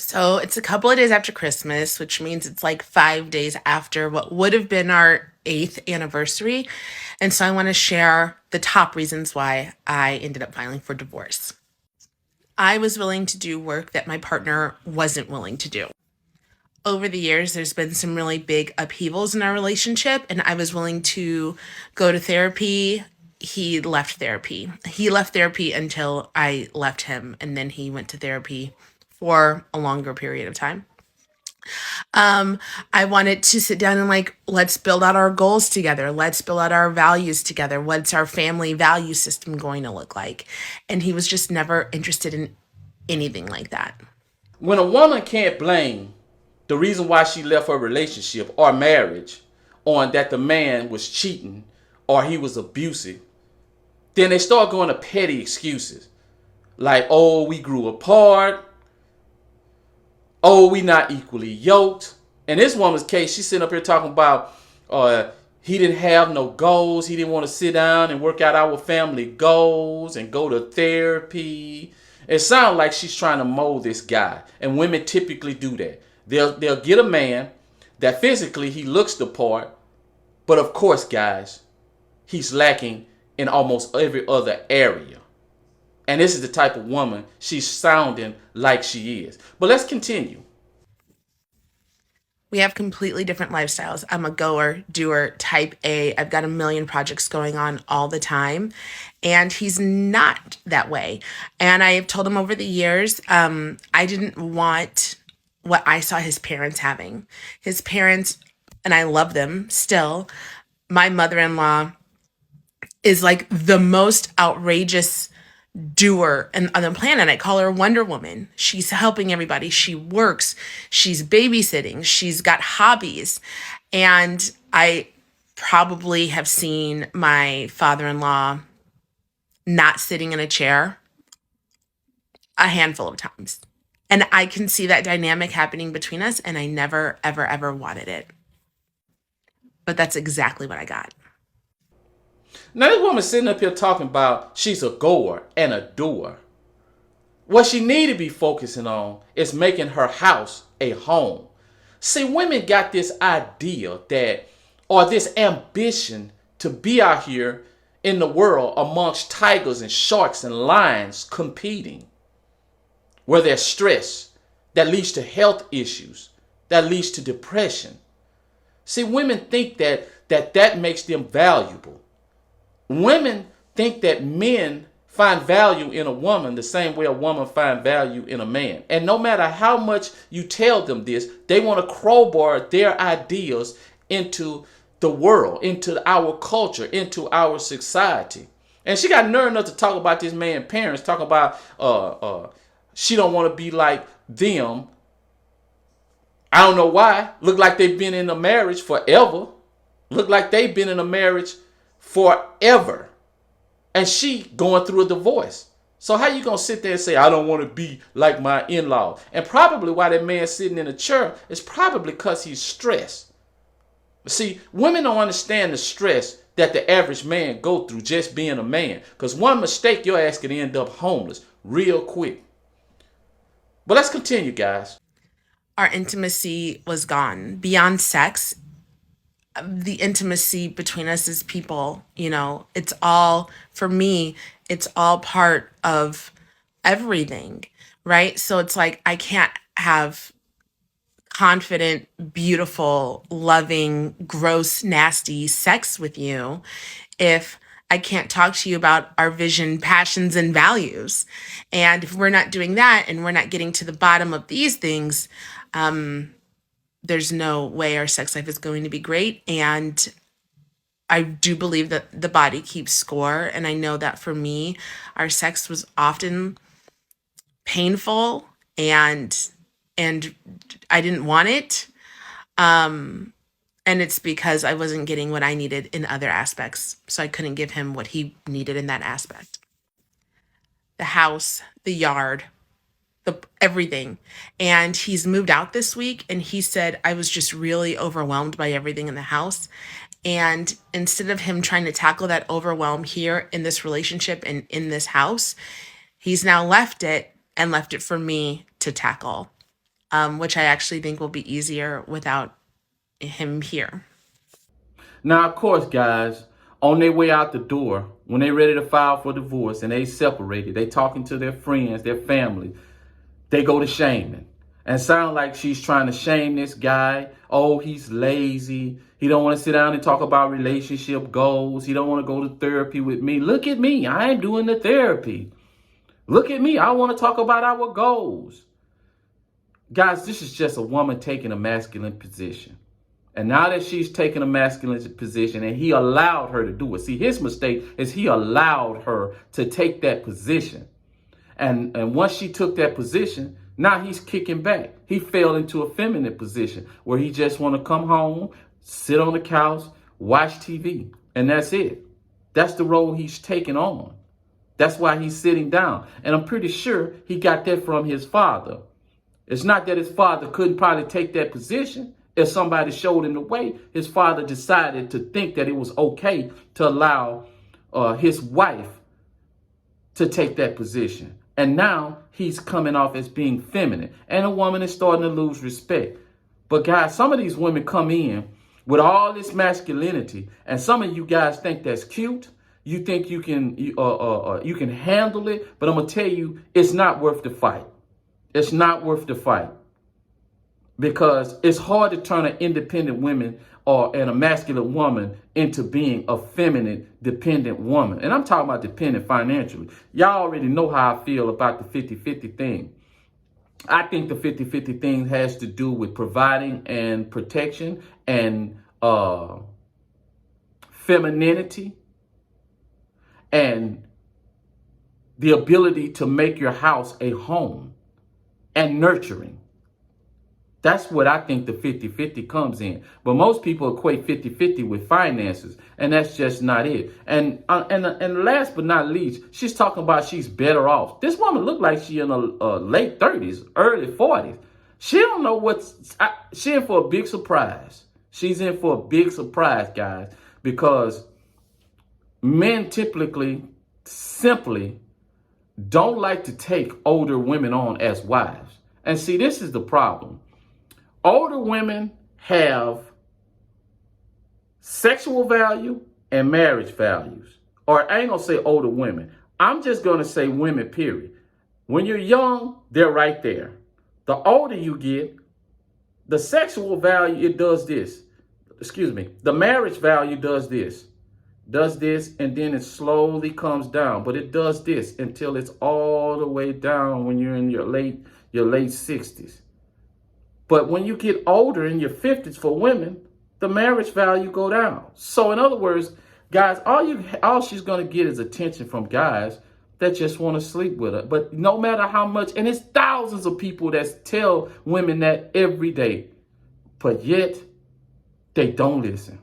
So it's a couple of days after Christmas, which means it's like 5 days after what would have been our eighth anniversary. And so I want to share the top reasons why I ended up filing for divorce. I was willing to do work that my partner wasn't willing to do. Over the years, there's been some really big upheavals in our relationship, and I was willing to go to therapy. He left therapy. He left therapy until I left him, and then he went to therapy for a longer period of time. Um, I wanted to sit down and like, let's build out our goals together. Let's build out our values together. What's our family value system going to look like? And he was just never interested in anything like that. When a woman can't blame the reason why she left her relationship or marriage on that the man was cheating or he was abusive, then they start going to petty excuses like, oh, we grew apart, oh, we not equally yoked. In this woman's case, she's sitting up here talking about he didn't have no goals. He didn't want to sit down and work out our family goals and go to therapy. It sounds like she's trying to mold this guy. And women typically do that. They'll get a man that physically he looks the part, but of course, guys, he's lacking in almost every other area. And this is the type of woman she's sounding like she is. But let's continue. We have completely different lifestyles. I'm a goer, doer, type A. I've got a million projects going on all the time. And he's not that way. And I've told him over the years, I didn't want what I saw his parents having. His parents, and I love them still, my mother in law is like the most outrageous doer on the planet. I call her Wonder Woman. She's helping everybody. She works. She's babysitting. She's got hobbies. And I probably have seen my father in law not sitting in a chair a handful of times. And I can see that dynamic happening between us. And I never, ever, ever wanted it. But that's exactly what I got. Now this woman sitting up here talking about she's a goer and a doer. What she need to be focusing on is making her house a home. See, women got this idea that, or this ambition to be out here in the world amongst tigers and sharks and lions competing, where there's stress that leads to health issues, that leads to depression. See, women think that makes them valuable. Women think that men find value in a woman the same way a woman finds value in a man. And no matter how much you tell them this, they want to crowbar their ideas into the world, into our culture, into our society. And she got nerve enough to talk about this man's parents, talk about she don't want to be like them. I don't know why. Look like they've been in a marriage forever. Look like they've been in a marriage forever. And she going through a divorce. So how you going to sit there and say, I don't want to be like my in-law? And probably why that man's sitting in a chair is probably because he's stressed. See, women don't understand the stress that the average man go through just being a man. Because one mistake, your ass can end up homeless real quick. But let's continue, guys. Our intimacy was gone. Beyond sex, the intimacy between us as people, it's all, for me, it's all part of everything, right? So it's like I can't have confident, beautiful, loving, gross, nasty sex with you if I can't talk to you about our vision, passions, and values. And if we're not doing that and we're not getting to the bottom of these things, there's no way our sex life is going to be great. And I do believe that the body keeps score. And I know that for me, our sex was often painful and I didn't want it. And it's because I wasn't getting what I needed in other aspects. So I couldn't give him what he needed in that aspect. The house, the yard, the everything. And he's moved out this week and he said I was just really overwhelmed by everything in the house. And instead of him trying to tackle that overwhelm here in this relationship and in this house, he's now left it and left it for me to tackle. which I actually think will be easier without him here. Now, of course, guys, on their way out the door, when they ready to file for divorce and they separated, they talking to their friends, their family, they go to shaming. And sound like she's trying to shame this guy. Oh, he's lazy. He don't want to sit down and talk about relationship goals. He don't want to go to therapy with me. Look at me. I ain't doing the therapy. Look at me. I want to talk about our goals. Guys, this is just a woman taking a masculine position. And now that she's taken a masculine position and he allowed her to do it. See, his mistake is he allowed her to take that position. And once she took that position, now he's kicking back. He fell into a feminine position where he just want to come home, sit on the couch, watch TV, and that's it. That's the role he's taking on. That's why he's sitting down. And I'm pretty sure he got that from his father. It's not that his father couldn't probably take that position. If somebody showed him the way, his father decided to think that it was okay to allow his wife to take that position. And now he's coming off as being feminine. And a woman is starting to lose respect. But guys, some of these women come in with all this masculinity. And some of you guys think that's cute. You think you can handle it. But I'm going to tell you, it's not worth the fight. It's not worth the fight. Because it's hard to turn an independent woman and a masculine woman into being a feminine, dependent woman. And I'm talking about dependent financially. Y'all already know how I feel about the 50-50 thing. I think the 50-50 thing has to do with providing and protection and femininity and the ability to make your house a home and nurturing. That's what I think the 50-50 comes in. But most people equate 50-50 with finances, and that's just not it. And last but not least, she's talking about she's better off. This woman looked like she in her late 30s, early 40s. She don't know she in for a big surprise. She's in for a big surprise, guys, because men typically simply don't like to take older women on as wives. And see, this is the problem. Older women have sexual value and marriage values. Or I ain't going to say older women. I'm just going to say women, period. When you're young, they're right there. The older you get, the sexual value, it does this. The marriage value does this, and then it slowly comes down. But it does this until it's all the way down when you're in your late 60s. But when you get older in your 50s for women, the marriage value go down. So in other words, guys, all she's going to get is attention from guys that just want to sleep with her. But no matter how much, and it's thousands of people that tell women that every day, but yet they don't listen.